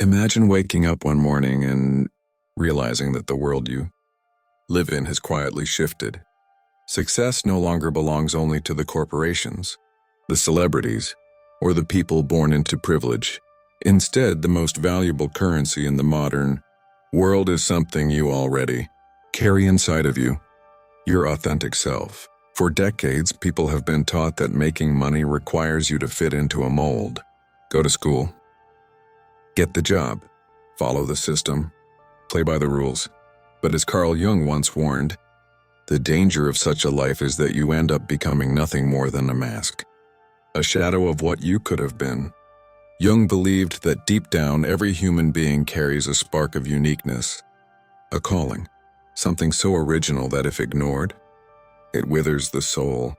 Imagine waking up one morning and realizing that the world you live in has quietly shifted. Success no longer belongs only to the corporations, the celebrities, or the people born into privilege. Instead, the most valuable currency in the modern world is something you already carry inside of you, your authentic self. For decades, people have been taught that making money requires you to fit into a mold. Go to school, get the job, follow the system, play by the rules. But as Carl Jung once warned, the danger of such a life is that you end up becoming nothing more than a mask, a shadow of what you could have been. Jung believed that deep down, every human being carries a spark of uniqueness, a calling, something so original that if ignored, it withers the soul.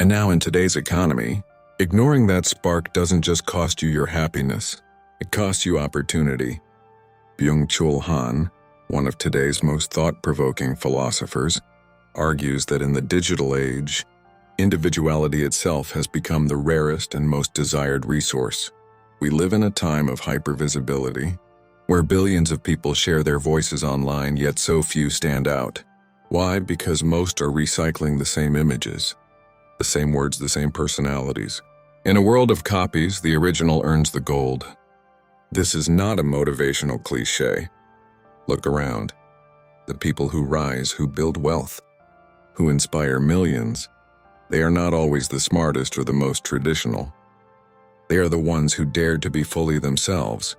And now in today's economy, ignoring that spark doesn't just cost you your happiness, it costs you opportunity. Byung-Chul Han, one of today's most thought-provoking philosophers, argues that in the digital age, individuality itself has become the rarest and most desired resource. We live in a time of hypervisibility, where billions of people share their voices online, yet so few stand out. Why? Because most are recycling the same images, the same words, the same personalities. In a world of copies, the original earns the gold. This is not a motivational cliche. Look around. The people who rise, who build wealth, who inspire millions, they are not always the smartest or the most traditional. They are the ones who dared to be fully themselves.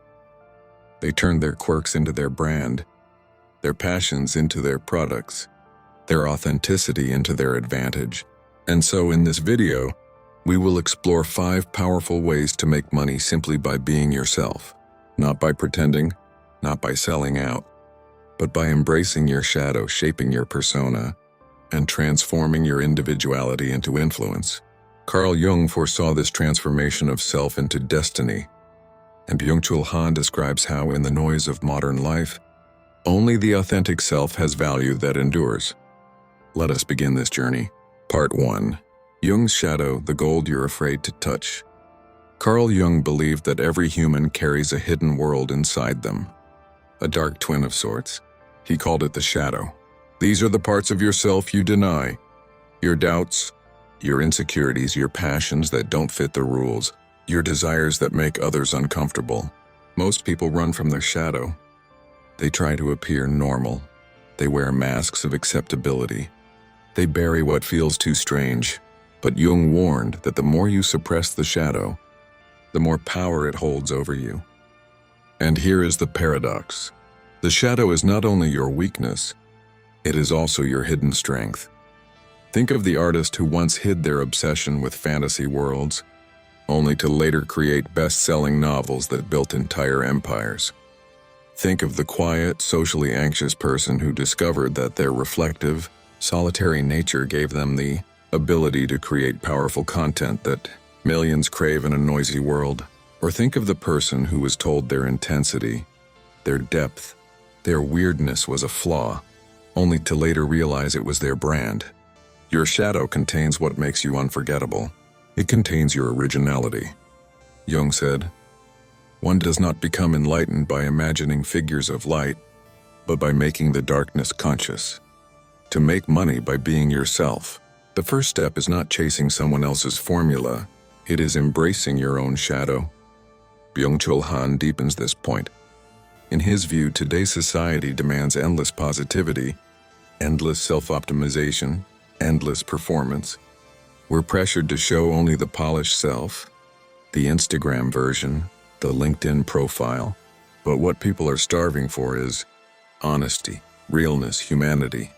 They turned their quirks into their brand, their passions into their products, their authenticity into their advantage. And so in this video, we will explore 5 powerful ways to make money simply by being yourself. Not by pretending, not by selling out, but by embracing your shadow, shaping your persona, and transforming your individuality into influence. Carl Jung foresaw this transformation of self into destiny, and Byung-Chul Han describes how in the noise of modern life, only the authentic self has value that endures. Let us begin this journey. Part 1. Jung's shadow, the gold you're afraid to touch. Carl Jung believed that every human carries a hidden world inside them, a dark twin of sorts. He called it the shadow. These are the parts of yourself you deny, your doubts, your insecurities, your passions that don't fit the rules, your desires that make others uncomfortable. Most people run from their shadow. They try to appear normal. They wear masks of acceptability. They bury what feels too strange. But Jung warned that the more you suppress the shadow, the more power it holds over you. And here is the paradox. The shadow is not only your weakness, it is also your hidden strength. Think of the artist who once hid their obsession with fantasy worlds, only to later create best-selling novels that built entire empires. Think of the quiet, socially anxious person who discovered that their reflective, solitary nature gave them the ability to create powerful content that millions crave in a noisy world. Or think of the person who was told their intensity, their depth, their weirdness was a flaw, only to later realize it was their brand. Your shadow contains what makes you unforgettable. It contains your originality. Jung said, "One does not become enlightened by imagining figures of light, but by making the darkness conscious. To make money by being yourself. The first step is not chasing someone else's formula, it is embracing your own shadow." Byung-Chul Han deepens this point. In his view, today's society demands endless positivity, endless self-optimization, endless performance. We're pressured to show only the polished self, the Instagram version, the LinkedIn profile. But what people are starving for is honesty, realness, humanity.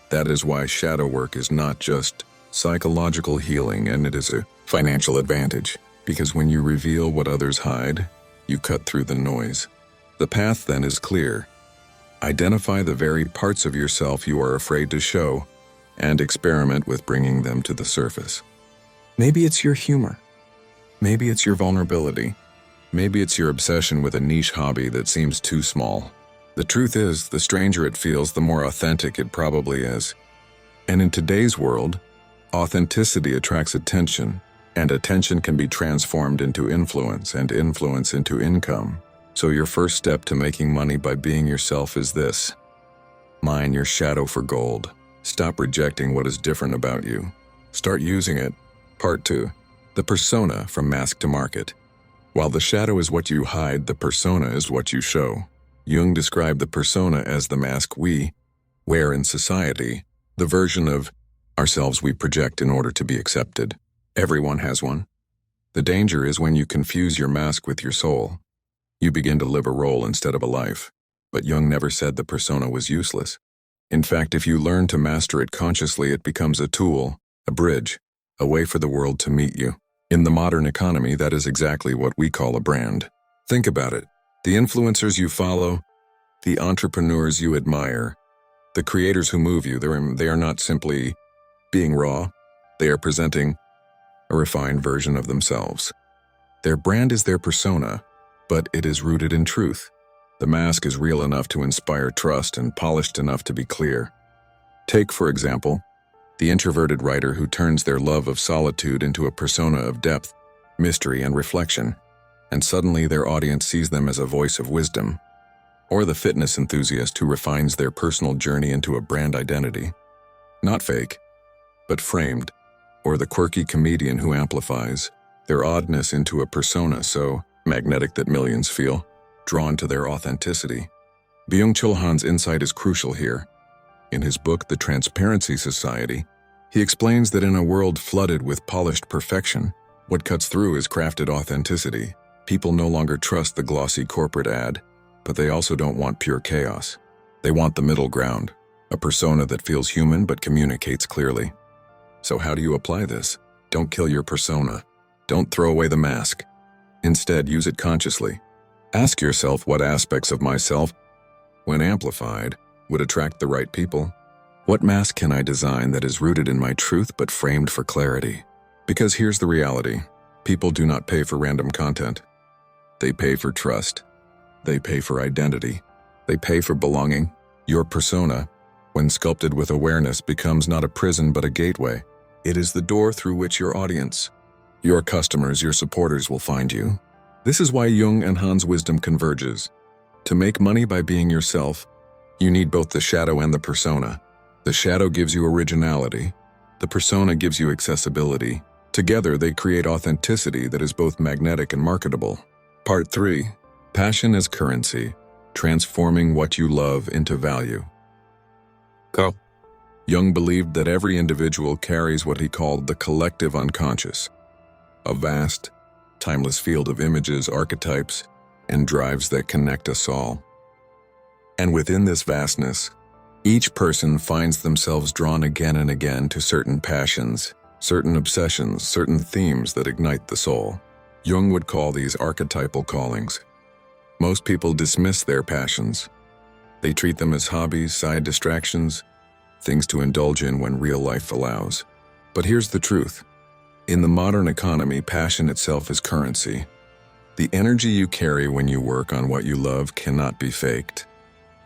That is why shadow work is not just psychological healing, and it is a financial advantage. Because when you reveal what others hide, you cut through the noise. The path then is clear. Identify the very parts of yourself you are afraid to show, and experiment with bringing them to the surface. Maybe it's your humor. Maybe it's your vulnerability. Maybe it's your obsession with a niche hobby that seems too small. The truth is, the stranger it feels, the more authentic it probably is. And in today's world, authenticity attracts attention, and attention can be transformed into influence, and influence into income. So your first step to making money by being yourself is this: mine your shadow for gold. Stop rejecting what is different about you. Start using it. Part 2. The persona from mask to market. While the shadow is what you hide, the persona is what you show. Jung described the persona as the mask we wear in society, the version of ourselves we project in order to be accepted. Everyone has one. The danger is when you confuse your mask with your soul. You begin to live a role instead of a life. But Jung never said the persona was useless. In fact, if you learn to master it consciously, it becomes a tool, a bridge, a way for the world to meet you. In the modern economy, that is exactly what we call a brand. Think about it. The influencers you follow, the entrepreneurs you admire, the creators who move you, they are not simply being raw. They are presenting a refined version of themselves. Their brand is their persona, but it is rooted in truth. The mask is real enough to inspire trust and polished enough to be clear. Take, for example, the introverted writer who turns their love of solitude into a persona of depth, mystery, and reflection, and suddenly their audience sees them as a voice of wisdom. Or the fitness enthusiast who refines their personal journey into a brand identity. Not fake, but framed. Or the quirky comedian who amplifies their oddness into a persona so magnetic that millions feel drawn to their authenticity. Byung-Chul Han's insight is crucial here. In his book, The Transparency Society, he explains that in a world flooded with polished perfection, what cuts through is crafted authenticity. People no longer trust the glossy corporate ad, but they also don't want pure chaos. They want the middle ground, a persona that feels human but communicates clearly. So how do you apply this? Don't kill your persona. Don't throw away the mask. Instead, use it consciously. Ask yourself what aspects of myself, when amplified, would attract the right people. What mask can I design that is rooted in my truth but framed for clarity? Because here's the reality. People do not pay for random content. They pay for trust. They pay for identity. They pay for belonging. Your persona, when sculpted with awareness, becomes not a prison but a gateway. It is the door through which your audience, your customers, your supporters will find you. This is why Jung and Han's wisdom converges. To make money by being yourself, you need both the shadow and the persona. The shadow gives you originality. The persona gives you accessibility. Together, they create authenticity that is both magnetic and marketable. Part 3. Passion as currency, transforming what you love into value. Carl. Jung believed that every individual carries what he called the collective unconscious, a vast, timeless field of images, archetypes, and drives that connect us all. And within this vastness, each person finds themselves drawn again and again to certain passions, certain obsessions, certain themes that ignite the soul. Jung would call these archetypal callings. Most people dismiss their passions. They treat them as hobbies, side distractions, things to indulge in when real life allows. But here's the truth. In the modern economy, passion itself is currency. The energy you carry when you work on what you love cannot be faked.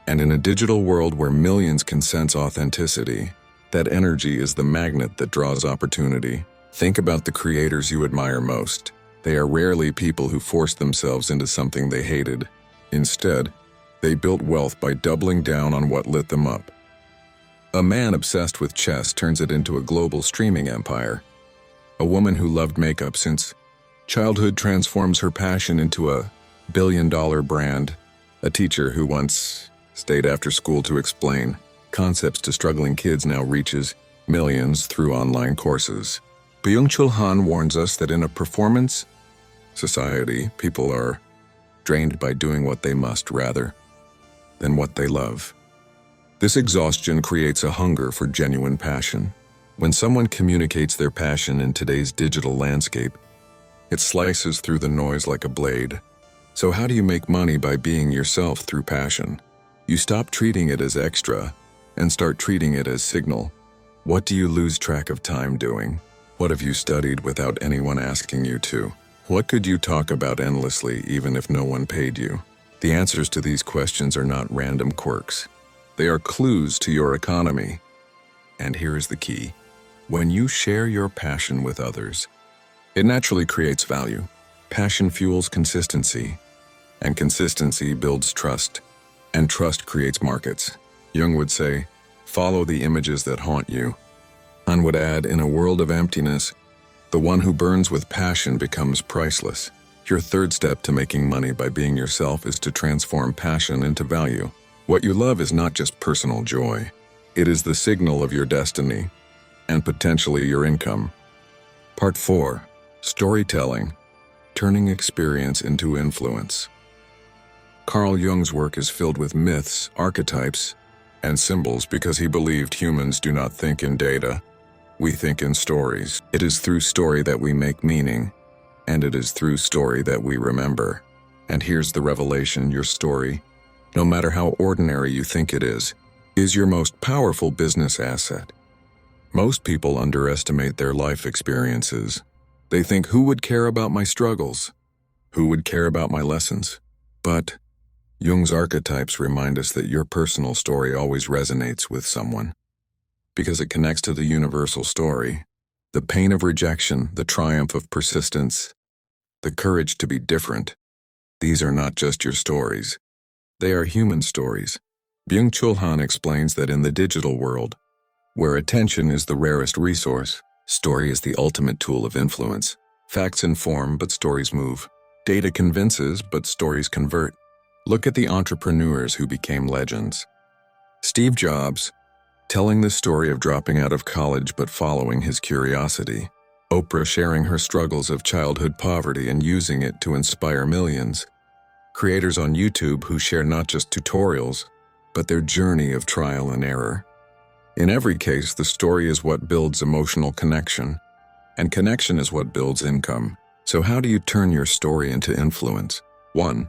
And in a digital world where millions can sense authenticity, that energy is the magnet that draws opportunity. Think about the creators you admire most. They are rarely people who forced themselves into something they hated. Instead, they built wealth by doubling down on what lit them up. A man obsessed with chess turns it into a global streaming empire. A woman who loved makeup since childhood transforms her passion into a billion-dollar brand. A teacher who once stayed after school to explain concepts to struggling kids now reaches millions through online courses. Byung-Chul Han warns us that in a performance society, people are drained by doing what they must rather than what they love. This exhaustion creates a hunger for genuine passion. When someone communicates their passion in today's digital landscape, it slices through the noise like a blade. So how do you make money by being yourself through passion? You stop treating it as extra and start treating it as signal. What do you lose track of time doing? What have you studied without anyone asking you to? What could you talk about endlessly even if no one paid you? The answers to these questions are not random quirks. They are clues to your economy. And here is the key. When you share your passion with others, it naturally creates value. Passion fuels consistency. And consistency builds trust, and trust creates markets. Jung would say, follow the images that haunt you. Han would add, in a world of emptiness, the one who burns with passion becomes priceless. Your third step to making money by being yourself is to transform passion into value. What you love is not just personal joy. It is the signal of your destiny, and potentially your income. Part 4. Storytelling, turning experience into influence. Carl Jung's work is filled with myths, archetypes, and symbols because he believed humans do not think in data. We think in stories. It is through story that we make meaning, and it is through story that we remember. And here's the revelation: your story, no matter how ordinary you think it is your most powerful business asset. Most people underestimate their life experiences. They think, who would care about my struggles? Who would care about my lessons? But Jung's archetypes remind us that your personal story always resonates with someone, because it connects to the universal story. The pain of rejection, the triumph of persistence, the courage to be different. These are not just your stories. They are human stories. Byung-Chul Han explains that in the digital world, where attention is the rarest resource, story is the ultimate tool of influence. Facts inform, but stories move. Data convinces, but stories convert. Look at the entrepreneurs who became legends. Steve Jobs, telling the story of dropping out of college but following his curiosity. Oprah sharing her struggles of childhood poverty and using it to inspire millions. Creators on YouTube who share not just tutorials, but their journey of trial and error. In every case, the story is what builds emotional connection, and connection is what builds income. So how do you turn your story into influence? 1.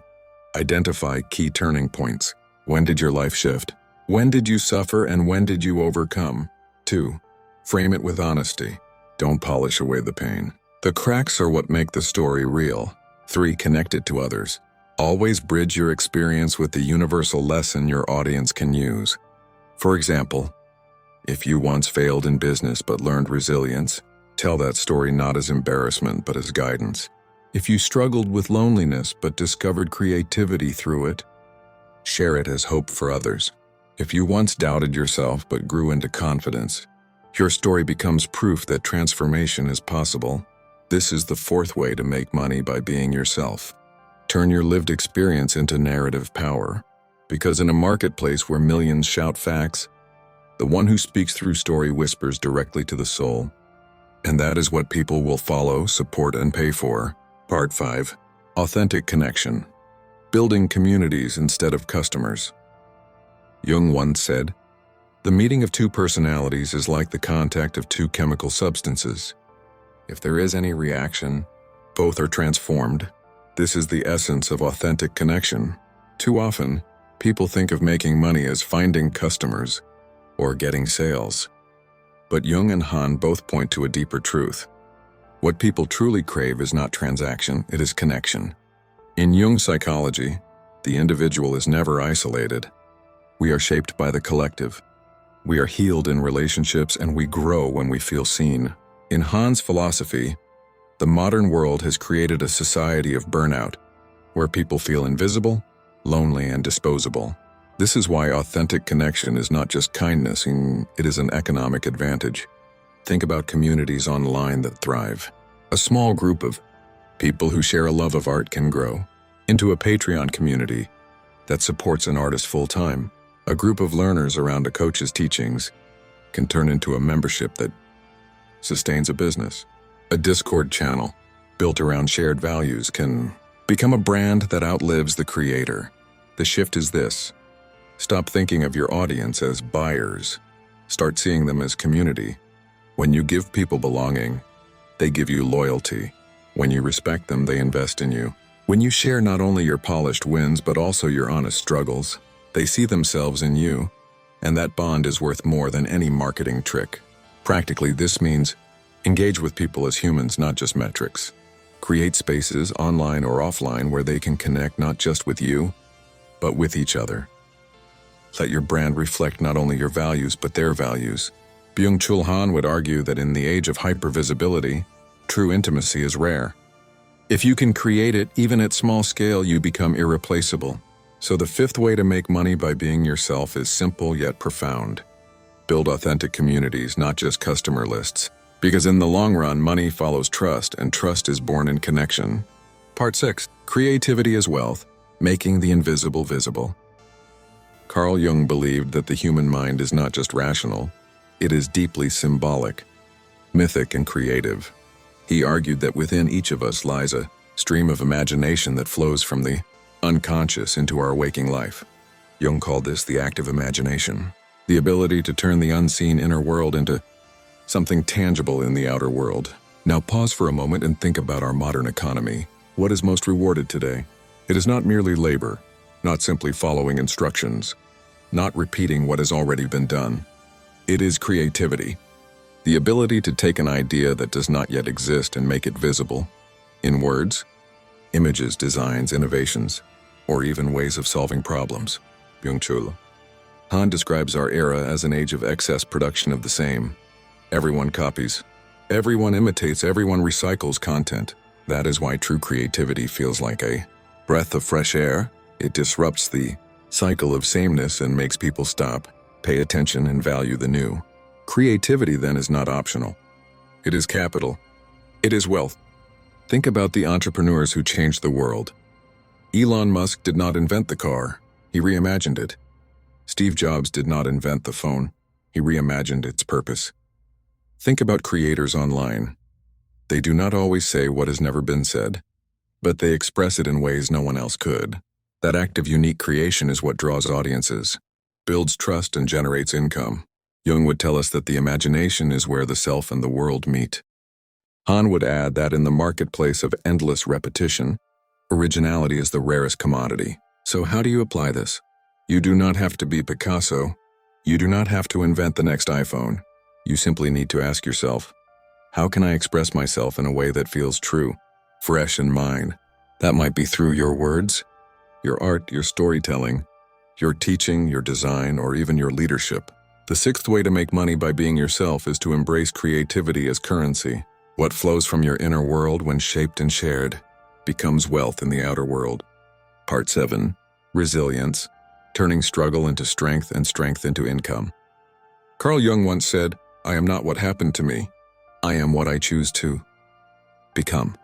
Identify key turning points. When did your life shift? When did you suffer and when did you overcome? 2. Frame it with honesty. Don't polish away the pain. The cracks are what make the story real. 3. Connect it to others. Always bridge your experience with the universal lesson your audience can use. For example, if you once failed in business but learned resilience, tell that story not as embarrassment but as guidance. If you struggled with loneliness but discovered creativity through it, share it as hope for others. If you once doubted yourself but grew into confidence, your story becomes proof that transformation is possible. This is the 4th way to make money by being yourself. Turn your lived experience into narrative power. Because in a marketplace where millions shout facts, the one who speaks through story whispers directly to the soul. And that is what people will follow, support, and pay for. Part 5. Authentic connection. Building communities instead of customers. Jung once said, the meeting of two personalities is like the contact of two chemical substances. If there is any reaction, both are transformed. This is the essence of authentic connection. Too often, people think of making money as finding customers or getting sales. But Jung and Han both point to a deeper truth. What people truly crave is not transaction, it is connection. In Jung's psychology, the individual is never isolated. We are shaped by the collective. We are healed in relationships and we grow when we feel seen. In Han's philosophy, the modern world has created a society of burnout, where people feel invisible, lonely, and disposable. This is why authentic connection is not just kindness, it is an economic advantage. Think about communities online that thrive. A small group of people who share a love of art can grow into a Patreon community that supports an artist full-time. A group of learners around a coach's teachings can turn into a membership that sustains a business. A Discord channel built around shared values can become a brand that outlives the creator. The shift is this. Stop thinking of your audience as buyers. Start seeing them as community. When you give people belonging, they give you loyalty. When you respect them, they invest in you. When you share not only your polished wins but also your honest struggles, they see themselves in you, and that bond is worth more than any marketing trick. Practically, this means engage with people as humans, not just metrics. Create spaces, online or offline, where they can connect not just with you, but with each other. Let your brand reflect not only your values, but their values. Byung-Chul Han would argue that in the age of hypervisibility, true intimacy is rare. If you can create it, even at small scale, you become irreplaceable. So the fifth way to make money by being yourself is simple yet profound. Build authentic communities, not just customer lists. Because in the long run, money follows trust, and trust is born in connection. Part 6. Creativity as wealth, making the invisible visible. Carl Jung believed that the human mind is not just rational, it is deeply symbolic, mythic, and creative. He argued that within each of us lies a stream of imagination that flows from the unconscious into our waking life. Jung called this the active imagination, the ability to turn the unseen inner world into something tangible in the outer world. Now pause for a moment and think about our modern economy. What is most rewarded today? It is not merely labor, not simply following instructions, not repeating what has already been done. It is creativity, the ability to take an idea that does not yet exist and make it visible, in words, images, designs, innovations, or even ways of solving problems. Byung-Chul Han describes our era as an age of excess production of the same. Everyone copies, everyone imitates, everyone recycles content. That is why true creativity feels like a breath of fresh air. It disrupts the cycle of sameness and makes people stop, pay attention, and value the new. Creativity then is not optional. It is capital. It is wealth. Think about the entrepreneurs who changed the world. Elon Musk did not invent the car, he reimagined it. Steve Jobs did not invent the phone, he reimagined its purpose. Think about creators online. They do not always say what has never been said, but they express it in ways no one else could. That act of unique creation is what draws audiences, builds trust, and generates income. Jung would tell us that the imagination is where the self and the world meet. Han would add that in the marketplace of endless repetition, originality is the rarest commodity. So how do you apply this? You do not have to be Picasso. You do not have to invent the next iPhone. You simply need to ask yourself, how can I express myself in a way that feels true, fresh, and mine? That might be through your words, your art, your storytelling, your teaching, your design, or even your leadership. The sixth way to make money by being yourself is to embrace creativity as currency. What flows from your inner world when shaped and shared becomes wealth in the outer world. Part 7. Resilience, turning struggle into strength and strength into income. Carl Jung once said, "I am not what happened to me. I am what I choose to become."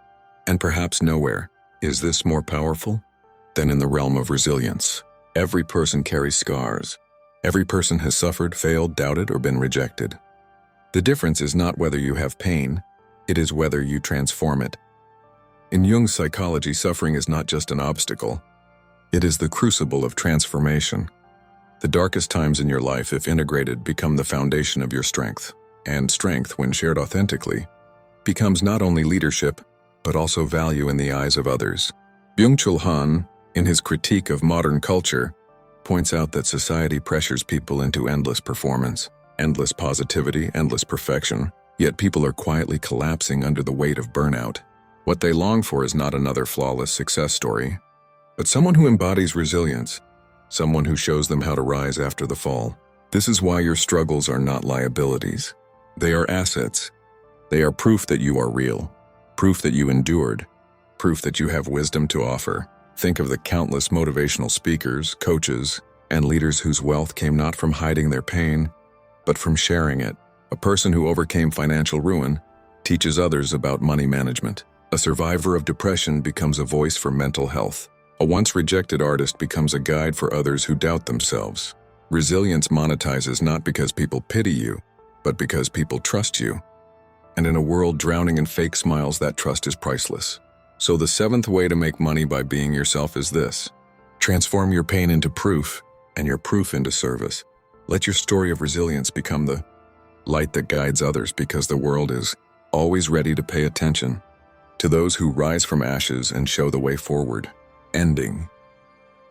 And perhaps nowhere is this more powerful than in the realm of resilience. Every person carries scars. Every person has suffered, failed, doubted, or been rejected. The difference is not whether you have pain, it is whether you transform it. In Jung's psychology, suffering is not just an obstacle. It is the crucible of transformation. The darkest times in your life, if integrated, become the foundation of your strength. And strength, when shared authentically, becomes not only leadership, but also value in the eyes of others. Byung-Chul Han, in his critique of modern culture, points out that society pressures people into endless performance, endless positivity, endless perfection, yet people are quietly collapsing under the weight of burnout. What they long for is not another flawless success story, but someone who embodies resilience, someone who shows them how to rise after the fall. This is why your struggles are not liabilities. They are assets. They are proof that you are real, proof that you endured, proof that you have wisdom to offer. Think of the countless motivational speakers, coaches, and leaders whose wealth came not from hiding their pain, but from sharing it. A person who overcame financial ruin teaches others about money management. A survivor of depression becomes a voice for mental health. A once rejected artist becomes a guide for others who doubt themselves. Resilience monetizes not because people pity you, but because people trust you. And in a world drowning in fake smiles, that trust is priceless. So the seventh way to make money by being yourself is this: transform your pain into proof, and your proof into service. Let your story of resilience become the light that guides others, because the world is always ready to pay attention to those who rise from ashes and show the way forward. Ending.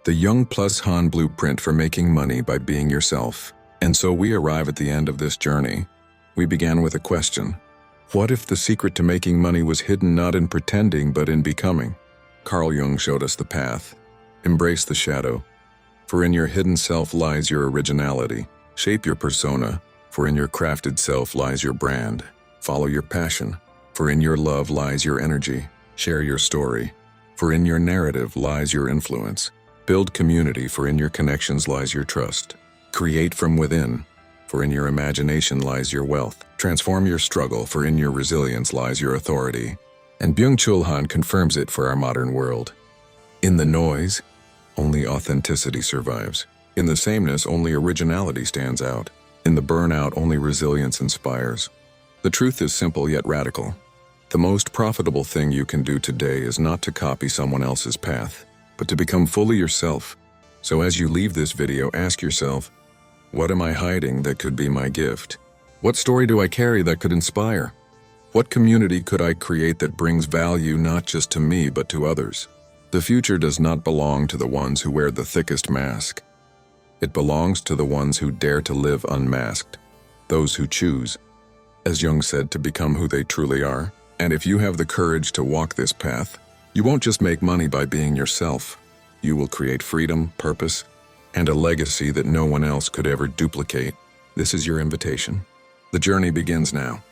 The Jung plus Han blueprint for making money by being yourself. And so we arrive at the end of this journey. We began with a question. What if the secret to making money was hidden not in pretending, but in becoming? Carl Jung showed us the path. Embrace the shadow, for in your hidden self lies your originality. Shape your persona, for in your crafted self lies your brand. Follow your passion, for in your love lies your energy. Share your story, for in your narrative lies your influence. Build community, for in your connections lies your trust. Create from within, for in your imagination lies your wealth. Transform your struggle, for in your resilience lies your authority. And Byung-Chul Han confirms it for our modern world. In the noise, only authenticity survives. In the sameness, only originality stands out. In the burnout, only resilience inspires. The truth is simple yet radical. The most profitable thing you can do today is not to copy someone else's path, but to become fully yourself. So as you leave this video, ask yourself, what am I hiding that could be my gift? What story do I carry that could inspire? What community could I create that brings value not just to me but to others? The future does not belong to the ones who wear the thickest mask. It belongs to the ones who dare to live unmasked, those who choose, as Jung said, to become who they truly are. And if you have the courage to walk this path, you won't just make money by being yourself. You will create freedom, purpose, and a legacy that no one else could ever duplicate. This is your invitation. The journey begins now.